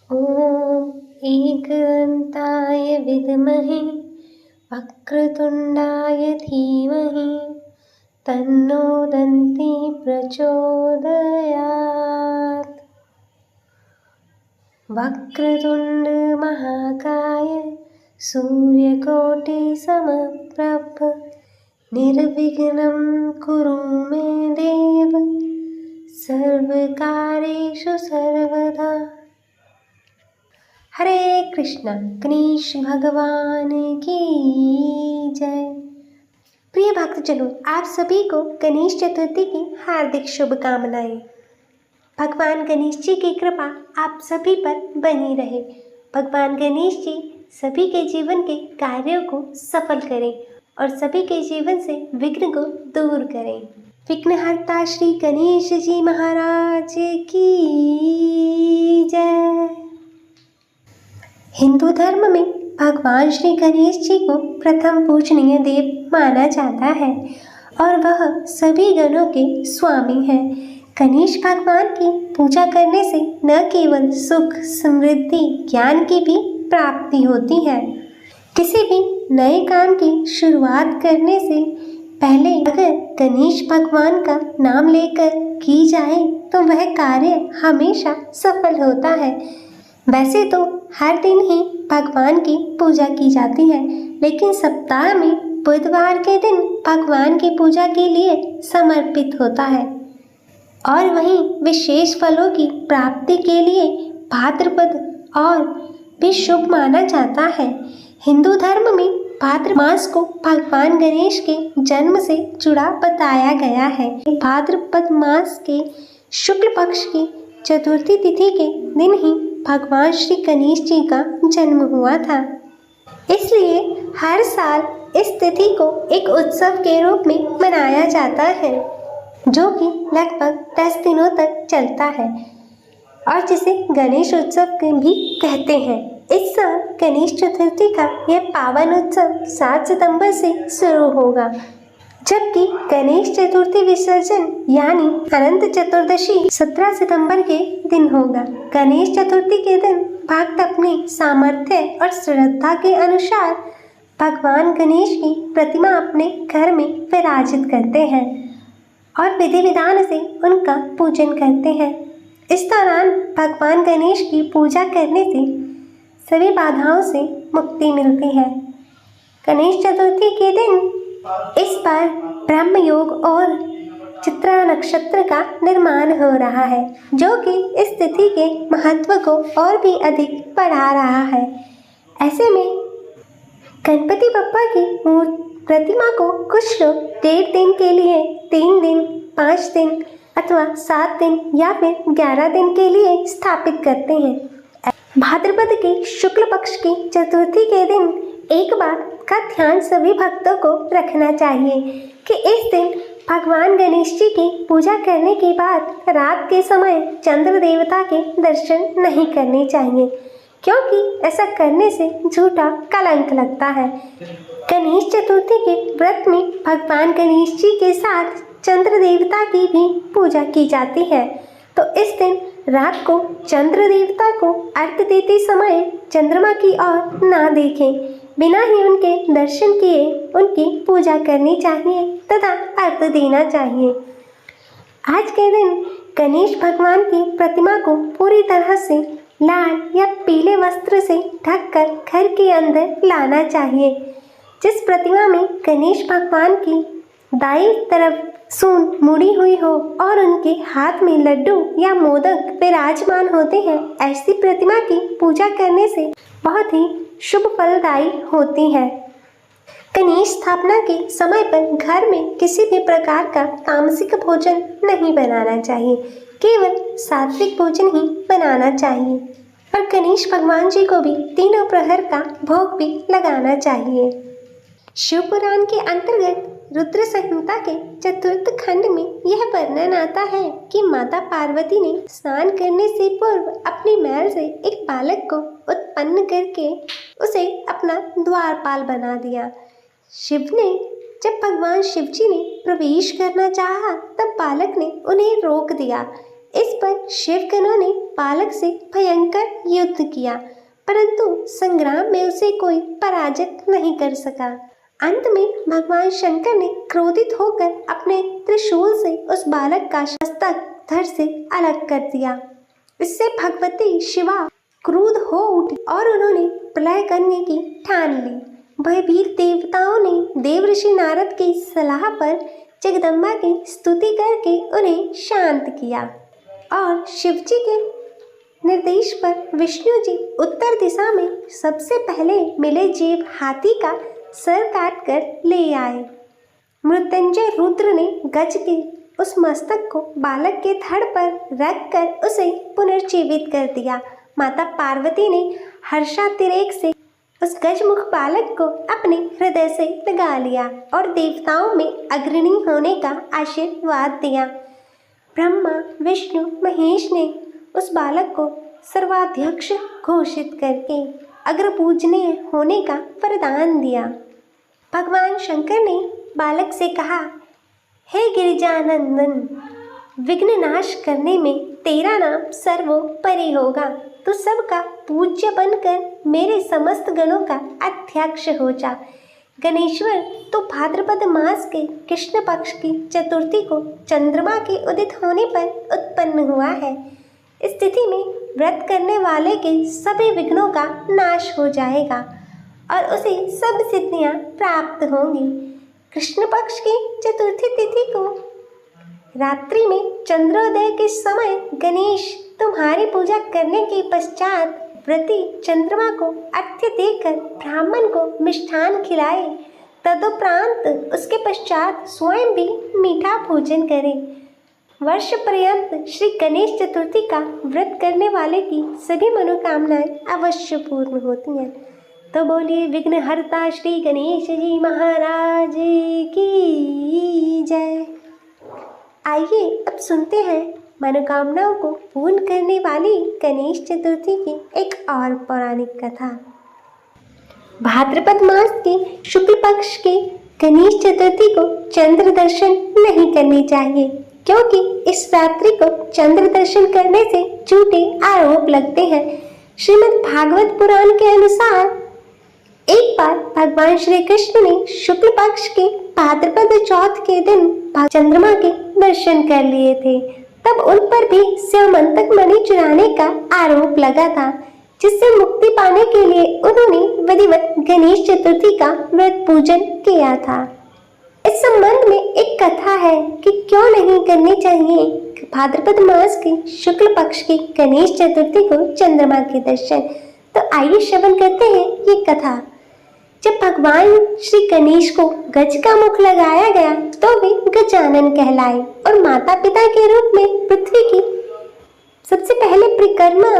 ॐ एकदन्ताय विद्महे वक्रतुण्डाय धीमहि तन्नो दन्ती प्रचोदयात्। वक्रतुण्ड महाकाय सूर्यकोटिसमप्रभ निर्विघ्नं कुरु मे देव सर्वकार्येषु सर्वदा। हरे कृष्णा। गणेश भगवान की जय। प्रिय भक्तजनों, आप सभी को गणेश चतुर्थी की हार्दिक शुभकामनाएं। भगवान गणेश जी की कृपा आप सभी पर बनी रहे। भगवान गणेश जी सभी के जीवन के कार्यों को सफल करें और सभी के जीवन से विघ्न को दूर करें। विघ्नहर्ता श्री गणेश जी महाराज की जय। हिंदू धर्म में भगवान श्री गणेश जी को प्रथम पूजनीय देव माना जाता है और वह सभी गणों के स्वामी हैं। गणेश भगवान की पूजा करने से न केवल सुख, समृद्धि, ज्ञान की भी प्राप्ति होती है। किसी भी नए काम की शुरुआत करने से पहले अगर गणेश भगवान का नाम लेकर की जाए तो वह कार्य हमेशा सफल होता है। वैसे तो हर दिन ही भगवान की पूजा की जाती है, लेकिन सप्ताह में बुधवार के दिन भगवान की पूजा के लिए समर्पित होता है और वहीं विशेष फलों की प्राप्ति के लिए भाद्रपद और भी शुभ माना जाता है। हिंदू धर्म में भाद्र मास को भगवान गणेश के जन्म से जुड़ा बताया गया है। भाद्रपद मास के शुक्ल पक्ष की चतुर्थी तिथि के दिन ही भगवान श्री गणेश जी का जन्म हुआ था। इसलिए हर साल इस तिथि को एक उत्सव के रूप में मनाया जाता है, जो कि लगभग 10 दिनों तक चलता है और जिसे गणेश उत्सव भी कहते हैं। इस साल गणेश चतुर्थी का यह पावन उत्सव 7 सितंबर से शुरू होगा, जबकि गणेश चतुर्थी विसर्जन यानी अनंत चतुर्दशी 17 सितंबर के दिन होगा। गणेश चतुर्थी के दिन भक्त अपने सामर्थ्य और श्रद्धा के अनुसार भगवान गणेश की प्रतिमा अपने घर में विराजित करते हैं और विधि विधान से उनका पूजन करते हैं। इस दौरान भगवान गणेश की पूजा करने से सभी बाधाओं से मुक्ति मिलती है। गणेश चतुर्थी के दिन इस बार ब्रह्म योग और चित्रा नक्षत्र का निर्माण हो रहा है, जो कि इस तिथि के महत्व को और भी अधिक बढ़ा रहा है। ऐसे में गणपति बप्पा की प्रतिमा को कुछ लोग 1.5 दिन के लिए, 3 दिन, 5 दिन अथवा 7 दिन या फिर 11 दिन के लिए स्थापित करते हैं। भाद्रपद के शुक्ल पक्ष की चतुर्थी के दिन एक बात का ध्यान सभी भक्तों को रखना चाहिए कि इस दिन भगवान गणेश जी की पूजा करने के बाद रात के समय चंद्र देवता के दर्शन नहीं करने चाहिए, क्योंकि ऐसा करने से झूठा कलंक लगता है। गणेश चतुर्थी के व्रत में भगवान गणेश जी के साथ चंद्र देवता की भी पूजा की जाती है, तो इस दिन रात को चंद्र देवता को अर्घ्य देते समय चंद्रमा की ओर ना देखें, बिना ही उनके दर्शन किए उनकी पूजा करनी चाहिए तथा अर्घ्य देना चाहिए। आज के दिन गणेश भगवान की प्रतिमा को पूरी तरह से लाल या पीले वस्त्र से ढककर घर के अंदर लाना चाहिए। जिस प्रतिमा में गणेश भगवान की दाईं तरफ सूंड मुड़ी हुई हो और उनके हाथ में लड्डू या मोदक विराजमान होते हैं, ऐसी प्रतिमा की पूजा करने से बहुत ही शुभ फलदायी होती है। गणेश स्थापना के समय पर घर में किसी भी प्रकार का तामसिक भोजन नहीं बनाना चाहिए, केवल सात्विक भोजन ही बनाना चाहिए और गणेश भगवान जी को भी तीनों प्रहर का भोग भी लगाना चाहिए। शिव पुराण के अंतर्गत रुद्र संहिता के चतुर्थ खंड में यह वर्णन आता है कि माता पार्वती ने स्नान करने से पूर्व अपनी मैल से एक बालक को उत्पन्न करके उसे अपना द्वारपाल बना दिया। जब भगवान शिव जी ने प्रवेश करना चाहा, तब बालक ने उन्हें रोक दिया। इस पर शिवगणों ने बालक से भयंकर युद्ध किया, परंतु संग्राम में उसे कोई पराजित नहीं कर सका। अंत में भगवान शंकर ने क्रोधित होकर अपने त्रिशूल से उस बालक का मस्तक धड़ से अलग कर दिया। इससे भगवती शिवा क्रुद्ध हो उठी और उन्होंने प्रलय करने की ठान ली। भयभीत देवताओं ने देव ऋषि नारद की सलाह पर जगदम्बा की स्तुति करके उन्हें शांत किया और शिवजी के निर्देश पर विष्णु जी उत्तर दिशा में सबसे पहले मिले जीव हाथी का सर काट कर ले आए। मृत्युंजय रुद्र ने गज के उस मस्तक को बालक के धड़ पर रखकर उसे पुनर्जीवित कर दिया। माता पार्वती ने हर्षातिरेक से उस गजमुख बालक को अपने हृदय से लगा लिया और देवताओं में अग्रणी होने का आशीर्वाद दिया। ब्रह्मा विष्णु महेश ने उस बालक को सर्वाध्यक्ष घोषित करके अग्र पूजनीय होने का वरदान दिया। भगवान शंकर ने बालक से कहा, हे गिरिजानंदन, विघ्न नाश करने में तेरा नाम सर्वोपरि होगा। तू सबका पूज्य बनकर मेरे समस्त गणों का अध्यक्ष हो जा। गणेश्वर, तो भाद्रपद मास के कृष्ण पक्ष की चतुर्थी को चंद्रमा के उदित होने पर उत्पन्न हुआ है। इस तिथि में व्रत करने वाले के सभी विघ्नों का नाश हो जाएगा और उसे सब सिद्धियां प्राप्त होंगी। कृष्ण पक्ष की चतुर्थी तिथि को रात्रि में चंद्रोदय के समय गणेश तुम्हारी पूजा करने के पश्चात व्रती चंद्रमा को अर्घ्य देकर ब्राह्मण को मिष्ठान खिलाए। तदुपरांत उसके पश्चात स्वयं भी मीठा भोजन करे। वर्ष पर्यंत श्री गणेश चतुर्थी का व्रत करने वाले की सभी मनोकामनाएं अवश्य पूर्ण होती हैं। तो बोलिए विघ्नहर्ता श्री गणेश जी महाराज की जय। आइए अब सुनते हैं मनोकामनाओं को पूर्ण करने वाली गणेश चतुर्थी की एक और पौराणिक कथा। भाद्रपद मास के शुक्ल पक्ष के गणेश चतुर्थी को चंद्र दर्शन नहीं करनी चाहिए, क्योंकि इस रात्रि को चंद्र दर्शन करने से झूठे आरोप लगते हैं। श्रीमद् भागवत पुराण के अनुसार एक बार भगवान श्री कृष्ण ने शुक्ल पक्ष के भाद्रपद चौथ के दिन चंद्रमा के दर्शन कर लिए थे। तब उन पर भी स्यमंतक मणि चुराने का आरोप लगा था, जिससे मुक्ति पाने के लिए उन्होंने विधिवत गणेश चतुर्थी का व्रत पूजन किया था। इस संबंध में एक कथा है कि क्यों नहीं करनी चाहिए भाद्रपद मास के शुक्ल पक्ष की गणेश चतुर्थी को चंद्रमा के दर्शन। तो आइए श्रवण करते हैं ये कथा। जब भगवान श्री गणेश को गज का मुख लगाया गया तो वे गजानन कहलाए और माता पिता के रूप में पृथ्वी की सबसे पहले परिक्रमा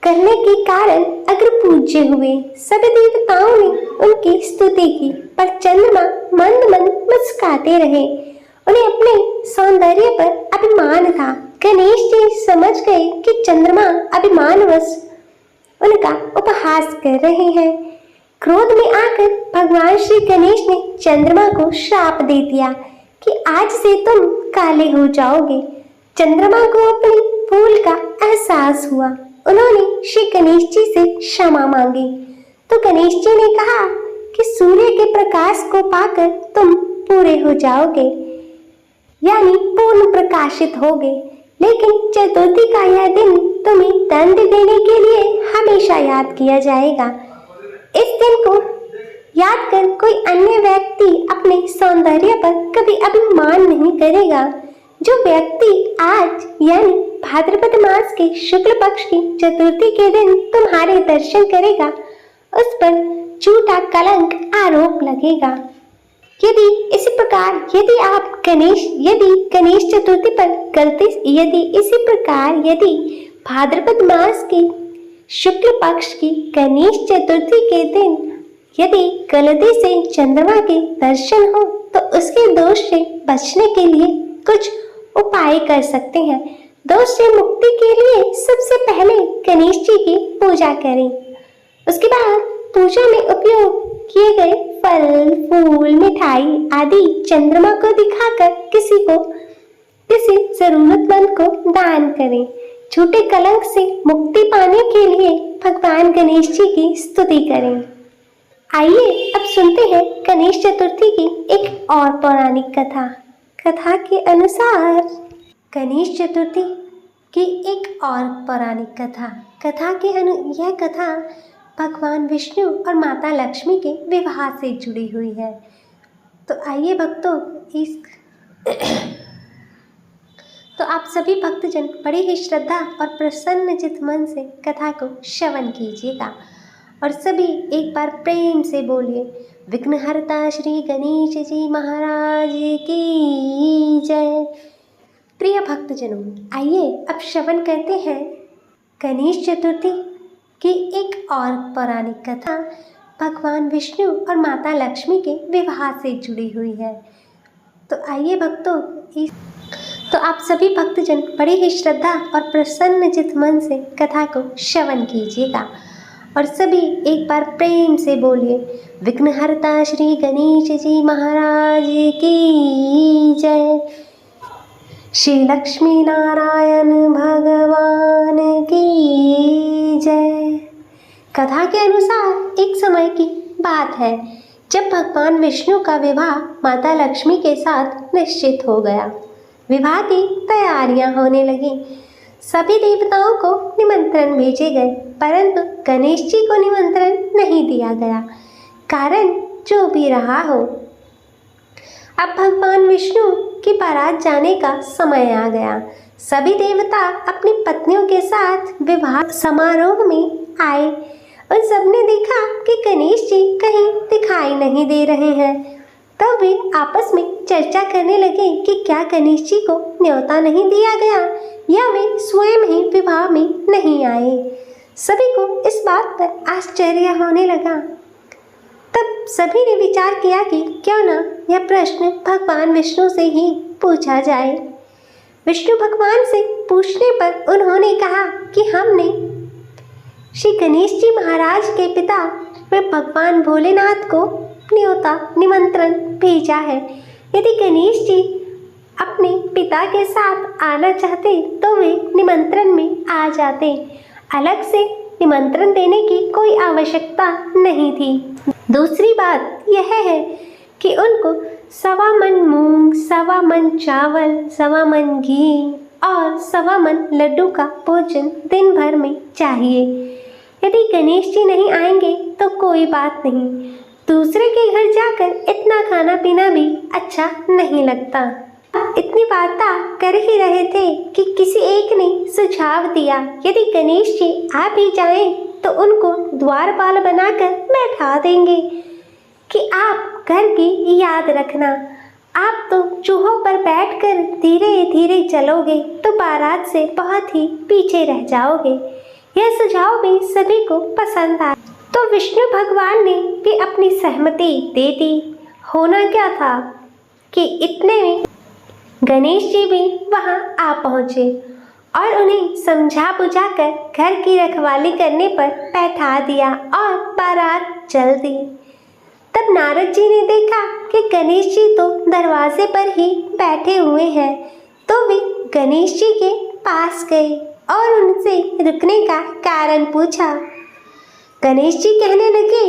करने के कारण अग्र पूज्य हुए। सभी देवताओं ने उनकी स्तुति की, पर चंद्रमा मंद मंद मुस्कुराते रहे। उन्हें अपने सौंदर्य पर अभिमान था। गणेश जी समझ गए कि चंद्रमा अभिमानवश उनका उपहास कर रहे हैं। क्रोध में आकर भगवान श्री गणेश ने चंद्रमा को श्राप दे दिया कि आज से तुम काले हो जाओगे। चंद्रमा को अपनी भूल का एहसास हुआ। उन्होंने श्री गणेश जी से क्षमा मांगी तो गणेश जी ने कहा कि सूर्य के प्रकाश को पाकर तुम पूरे हो जाओगे, यानी पूर्ण प्रकाशित होगे। लेकिन चतुर्थी का यह दिन तुम्हें दंड देने के लिए हमेशा याद किया जाएगा। इस दिन को याद कर कोई अन्य व्यक्ति अपने सौंदर्य पर कभी अभिमान नहीं करेगा। जो व्यक्ति आज यानी भाद्रपद मास के शुक्ल पक्ष की चतुर्थी के दिन तुम्हारे दर्शन करेगा, उस पर झूठा कलंक आरोप लगेगा। यदि इसी प्रकार यदि भाद्रपद मास की शुक्ल पक्ष की गणेश चतुर्थी के दिन यदि गलती से चंद्रमा के दर्शन हो तो उसके दोष से बचने के लिए कुछ उपाय कर सकते हैं। दोष से मुक्ति के लिए सबसे पहले गणेश जी की पूजा करें। उसके बाद पूजा में उपयोग किए गए फल, फूल, मिठाई आदि चंद्रमा को दिखाकर किसी को किसी जरूरतमंद को दान करें। झूठे कलंक से मुक्ति पाने के लिए भगवान गणेश जी की स्तुति करें। आइए अब सुनते हैं गणेश चतुर्थी की एक और पौराणिक कथा। कथा के अनुसार गणेश चतुर्थी की एक और पौराणिक कथा यह कथा भगवान विष्णु और माता लक्ष्मी के विवाह से जुड़ी हुई है। तो आइए भक्तों, तो आप सभी भक्तजन बड़े ही श्रद्धा और प्रसन्न चित्त मन से कथा को श्रवण कीजिएगा और सभी एक बार प्रेम से बोलिए, विघ्नहर्ता श्री गणेश जी महाराज की जय। प्रिय भक्तजनों, आइए अब श्रवण करते हैं गणेश चतुर्थी की एक और पौराणिक कथा भगवान विष्णु और माता लक्ष्मी के विवाह से जुड़ी हुई है। तो आइए भक्तों, तो आप सभी भक्तजन बड़े ही श्रद्धा और प्रसन्न चित्त मन से कथा को श्रवण कीजिएगा और सभी एक बार प्रेम से बोलिए, विघ्नहर्ता श्री गणेश जी महाराज की जय। श्री लक्ष्मी नारायण भगवान की जय। कथा के अनुसार एक समय की बात है जब भगवान विष्णु का विवाह माता लक्ष्मी के साथ निश्चित हो गया। विवाह की तैयारियां होने लगी। सभी देवताओं को निमंत्रण भेजे गए, परंतु गणेश जी को निमंत्रण नहीं दिया गया। कारण जो भी रहा हो, अब भगवान विष्णु की बारात जाने का समय आ गया। सभी देवता अपनी पत्नियों के साथ विवाह समारोह में आए और सबने देखा कि गणेश जी कहीं दिखाई नहीं दे रहे हैं। तब वे आपस में चर्चा करने लगे कि क्या गणेश जी को न्योता नहीं दिया गया या वे स्वयं ही विवाह में नहीं आए। सभी को इस बात पर आश्चर्य होने लगा। तब सभी ने विचार किया कि क्यों ना यह प्रश्न भगवान विष्णु से ही पूछा जाए। विष्णु भगवान से पूछने पर उन्होंने कहा कि हमने श्री गणेश जी महाराज के पिता व भगवान भोलेनाथ को न्योता निमंत्रण भेजा है। यदि गणेश जी अपने पिता के साथ आना चाहते तो वे निमंत्रण में आ जाते। अलग से निमंत्रण देने की कोई आवश्यकता नहीं थी। दूसरी बात यह है कि उनको 1.25 मन मूंग, 1.25 मन चावल, 1.25 मन घी और 1.25 मन लड्डू का भोजन दिन भर में चाहिए। यदि गणेश जी नहीं आएंगे तो कोई बात नहीं, दूसरे के घर जाकर इतना खाना पीना भी अच्छा नहीं लगता। इतनी बातें कर ही रहे थे कि किसी एक ने सुझाव दिया, यदि गणेश जी आ भी जाएं तो उनको द्वारपाल बनाकर बैठा देंगे कि आप घर की याद रखना। आप तो चूहों पर बैठकर धीरे धीरे चलोगे तो बारात से बहुत ही पीछे रह जाओगे। यह सुझाव भी सभी को पसंद आया तो विष्णु भगवान ने भी अपनी सहमति दे दी। होना क्या था कि इतने में गणेश जी भी वहां आ पहुंचे और उन्हें समझा बुझाकर घर की रखवाली करने पर बैठा दिया और बारात चल दी। तब नारद जी ने देखा कि गणेश जी तो दरवाजे पर ही बैठे हुए हैं, तो वे गणेश जी के पास गए और उनसे रुकने का कारण पूछा। गणेश जी कहने लगे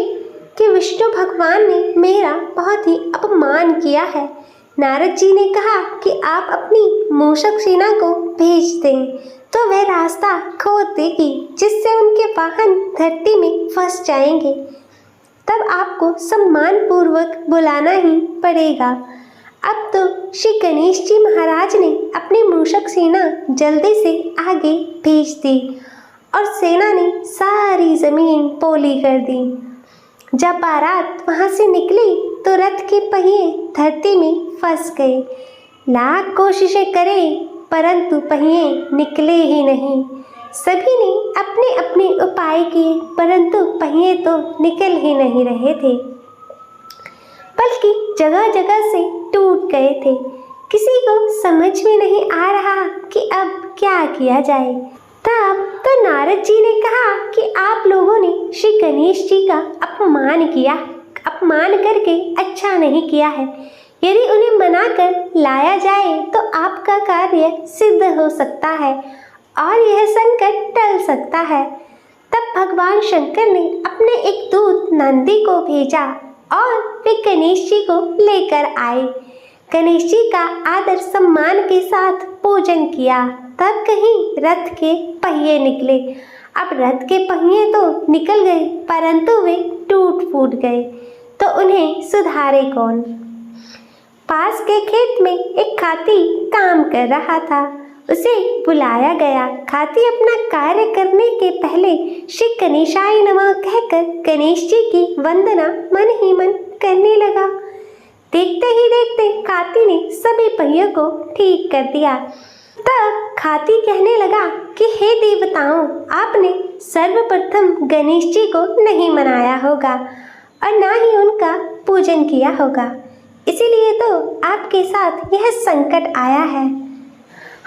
कि विष्णु भगवान ने मेरा बहुत ही अपमान किया है। नारद जी ने कहा कि आप अपनी मूषक सेना को भेज दें तो वह रास्ता खोद देगी, जिससे उनके वाहन धरती में फंस जाएंगे। तब आपको सम्मान पूर्वक बुलाना ही पड़ेगा। अब तो श्री गणेश जी महाराज ने अपनी मूषक सेना जल्दी से आगे भेज दी और सेना ने सारी जमीन पोली कर दी। जब बारात वहां से निकली तो रथ के पहिए धरती में फंस गए। लाख कोशिशें करें परंतु पहिए निकले ही नहीं। सभी ने अपने अपने उपाय किए परंतु पहिए तो निकल ही नहीं रहे थे, बल्कि जगह जगह से टूट गए थे। किसी को समझ में नहीं आ रहा कि अब क्या किया जाए। तब तो नारद जी ने कहा कि आप लोगों ने श्री गणेश जी का अपमान करके अच्छा नहीं किया है। यदि उन्हें मनाकर लाया जाए तो आपका कार्य सिद्ध हो सकता है और यह संकट टल सकता है। तब भगवान शंकर ने अपने एक दूत नंदी को भेजा और वे गणेश जी को लेकर आए। गणेश जी का आदर सम्मान के साथ पूजन किया। तब कहीं रथ के पहिए निकले। अब रथ के पहिए तो निकल गए परंतु वे टूट फूट गए, तो उन्हें सुधारे कौन। पास के खेत में एक खाती काम कर रहा था। उसे बुलाया गया। खाती अपना कार्य करने के पहले श्री गणेशाय नमः कहकर गणेश जी की वंदना मन ही मन करने लगा। देखते ही देखते खाती ने सभी पहियों को ठीक कर दिया। तब खाती कहने लगा कि हे देवताओं, आपने सर्वप्रथम गणेश जी को नहीं मनाया होगा और ना ही उनका पूजन किया होगा, इसीलिए तो आपके साथ यह संकट आया है।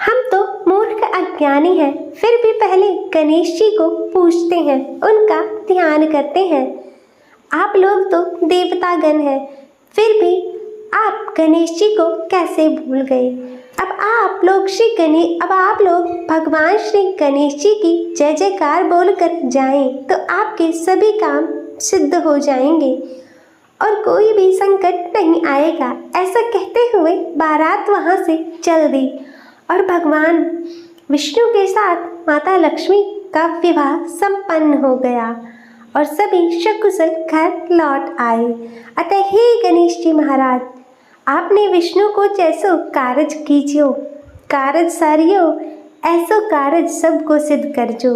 हम तो मूर्ख अज्ञानी हैं, फिर भी पहले गणेश जी को पूजते हैं, उनका ध्यान करते हैं। आप लोग तो देवतागण हैं, फिर भी आप गणेश जी को कैसे भूल गए। अब आप लोग भगवान श्री गणेश जी की जय जयकार बोलकर जाएं तो आपके सभी काम सिद्ध हो जाएंगे और कोई भी संकट नहीं आएगा। ऐसा कहते हुए बारात वहाँ से चल दी और भगवान विष्णु के साथ माता लक्ष्मी का विवाह संपन्न हो गया और सभी सकुशल घर लौट आए। अतः हे गणेश जी महाराज, आपने विष्णु को जैसो कारज कीजियो, कारज सारियो, ऐसो कारज सबको सिद्ध करजो।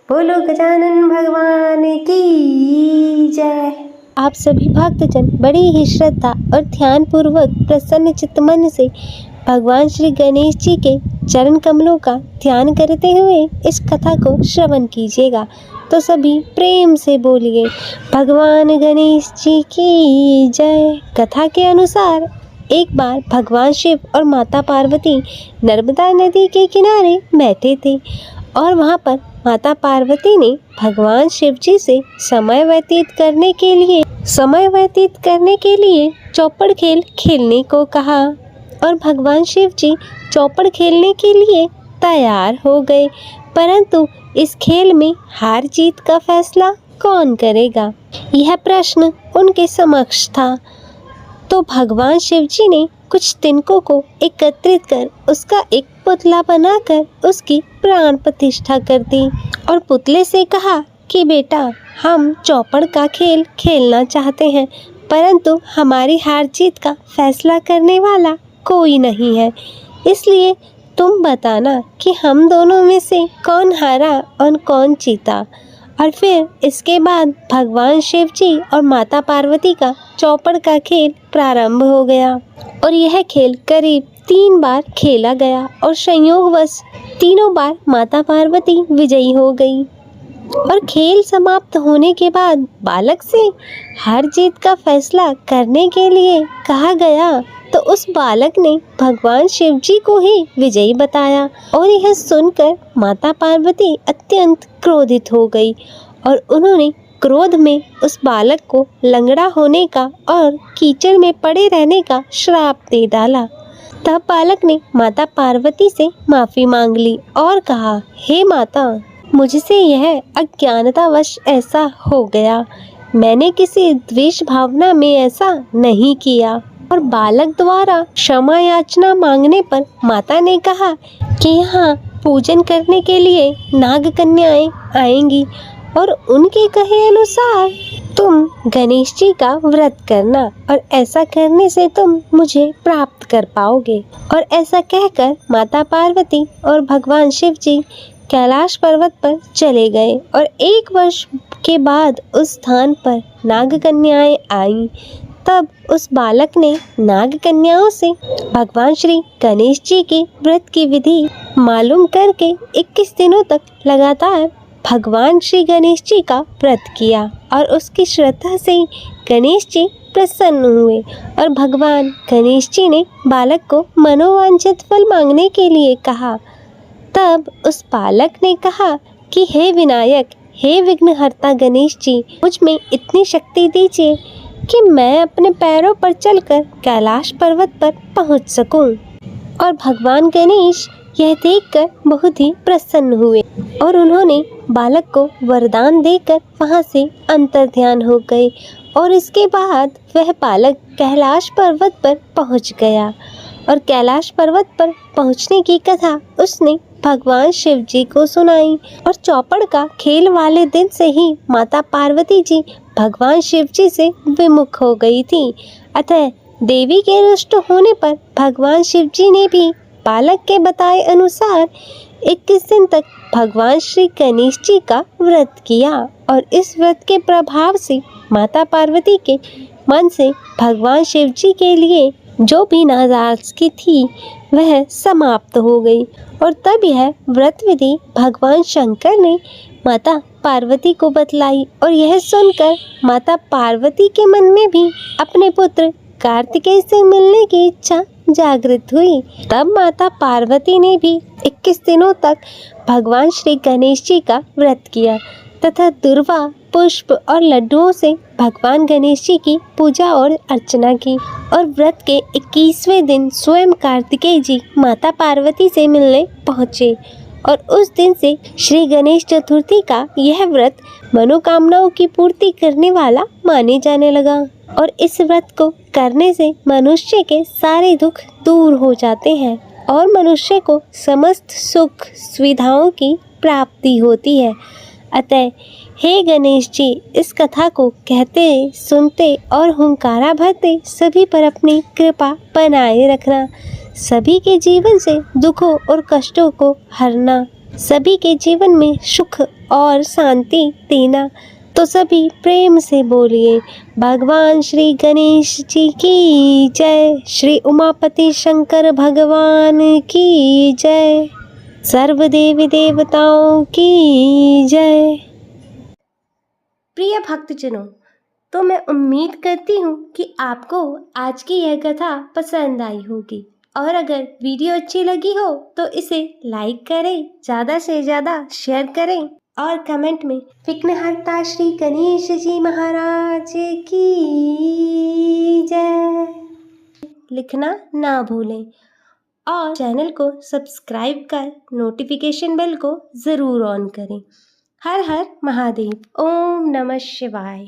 बोलो गजानन भगवान की जय। आप सभी भक्तजन बड़ी ही श्रद्धा और ध्यान पूर्वक प्रसन्न चित्त मन से भगवान श्री गणेश जी के चरण कमलों का ध्यान करते हुए इस कथा को श्रवण कीजिएगा। तो सभी प्रेम से बोलिए भगवान गणेश जी की जय। कथा के अनुसार एक बार भगवान शिव और माता पार्वती नर्मदा नदी के किनारे बैठे थे और वहाँ पर माता पार्वती ने भगवान शिव जी से समय व्यतीत करने के लिए चौपड़ खेल खेलने को कहा और भगवान शिव जी चौपड़ खेलने के लिए तैयार हो गए। परंतु इस खेल में हार जीत का फैसला कौन करेगा, यह प्रश्न उनके समक्ष था। तो भगवान शिव जी ने कुछ तिनकों को एकत्रित कर उसका एक पुतला बनाकर उसकी प्राण प्रतिष्ठा कर दी और पुतले से कहा कि बेटा, हम चौपड़ का खेल खेलना चाहते हैं, परंतु हमारी हार जीत का फैसला करने वाला कोई नहीं है, इसलिए तुम बताना कि हम दोनों में से कौन हारा और कौन जीता। और फिर इसके बाद भगवान शिव जी और माता पार्वती का चौपड़ का खेल प्रारंभ हो गया और यह खेल करीब 3 बार खेला गया और संयोगवश तीनों बार माता पार्वती विजयी हो गई। और खेल समाप्त होने के बाद बालक से हार जीत का फैसला करने के लिए कहा गया तो उस बालक ने भगवान शिव जी को ही विजयी बताया और यह सुनकर माता पार्वती अत्यंत क्रोधित हो गई और उन्होंने क्रोध में उस बालक को लंगड़ा होने का और कीचड़ में पड़े रहने का श्राप दे डाला। तब बालक ने माता पार्वती से माफ़ी मांग ली और कहा, हे माता, मुझसे यह अज्ञानतावश ऐसा हो गया, मैंने किसी द्वेष भावना में ऐसा नहीं किया। और बालक द्वारा क्षमा याचना मांगने पर माता ने कहा कि यहाँ पूजन करने के लिए नाग कन्याएं आएंगी और उनके कहे अनुसार तुम गणेश जी का व्रत करना और ऐसा करने से तुम मुझे प्राप्त कर पाओगे। और ऐसा कहकर माता पार्वती और भगवान शिव जी कैलाश पर्वत पर चले गए और 1 वर्ष के बाद उस स्थान पर नाग कन्याएं आईं। तब उस बालक ने नाग कन्याओं से भगवान श्री गणेश जी के व्रत की विधि मालूम करके 21 दिनों तक लगातार भगवान श्री गणेश जी का व्रत किया और उसकी श्रद्धा से गणेश जी प्रसन्न हुए और भगवान गणेश जी ने बालक को मनोवांछित फल मांगने के लिए कहा। तब उस बालक ने कहा कि हे विनायक, हे विघ्नहर्ता गणेश जी, मुझ में इतनी शक्ति दीजिए कि मैं अपने पैरों पर चलकर कैलाश पर्वत पर पहुंच सकूं। और भगवान गणेश यह देखकर बहुत ही प्रसन्न हुए और उन्होंने बालक को वरदान देकर वहां से अंतर्ध्यान हो गए। और इसके बाद वह बालक कैलाश पर्वत पर पहुंच गया और कैलाश पर्वत पर पहुंचने की कथा उसने भगवान शिव जी को सुनाई। और चौपड़ का खेल वाले दिन से ही माता पार्वती जी भगवान शिव जी से विमुख हो गई थी। अतः देवी के रुष्ट होने पर भगवान शिव जी ने भी बालक के बताए अनुसार 21 दिन तक भगवान श्री गणेश जी का व्रत किया। और इस व्रत के प्रभाव से माता पार्वती के मन से भगवान शिव जी के लिए जो भी नाराजगी थी वह समाप्त हो गई। और तब यह व्रत विधि भगवान शंकर ने माता पार्वती को बतलाई। और यह सुनकर माता पार्वती के मन में भी अपने पुत्र कार्तिकेय से मिलने की इच्छा जागृत हुई। तब माता पार्वती ने भी 21 दिनों तक भगवान श्री गणेश जी का व्रत किया तथा दुर्वा, पुष्प और लड्डुओं से भगवान गणेश जी की पूजा और अर्चना की। और व्रत के 21वें दिन स्वयं कार्तिकेय जी माता पार्वती से मिलने पहुँचे। और उस दिन से श्री गणेश चतुर्थी का यह व्रत मनोकामनाओं की पूर्ति करने वाला माने जाने लगा। और इस व्रत को करने से मनुष्य के सारे दुख दूर हो जाते हैं और मनुष्य को समस्त सुख सुविधाओं की प्राप्ति होती है। अतः हे गणेश जी, इस कथा को कहते, सुनते और हुंकारा भरते सभी पर अपनी कृपा बनाए रखना। सभी के जीवन से दुखों और कष्टों को हरना, सभी के जीवन में सुख और शांति देना। तो सभी प्रेम से बोलिए भगवान श्री गणेश जी की जय, श्री उमापति शंकर भगवान की जय, सर्व देवी देवताओं की जय। प्रिय भक्तजनों, तो मैं उम्मीद करती हूँ कि आपको आज की यह कथा पसंद आई होगी। और अगर वीडियो अच्छी लगी हो तो इसे लाइक करें, ज़्यादा से ज़्यादा शेयर करें और कमेंट में विघ्नहर्ता श्री गणेश जी महाराज की जय लिखना ना भूलें। और चैनल को सब्सक्राइब कर नोटिफिकेशन बेल को ज़रूर ऑन करें। हर हर महादेव। ओम नमः शिवाय।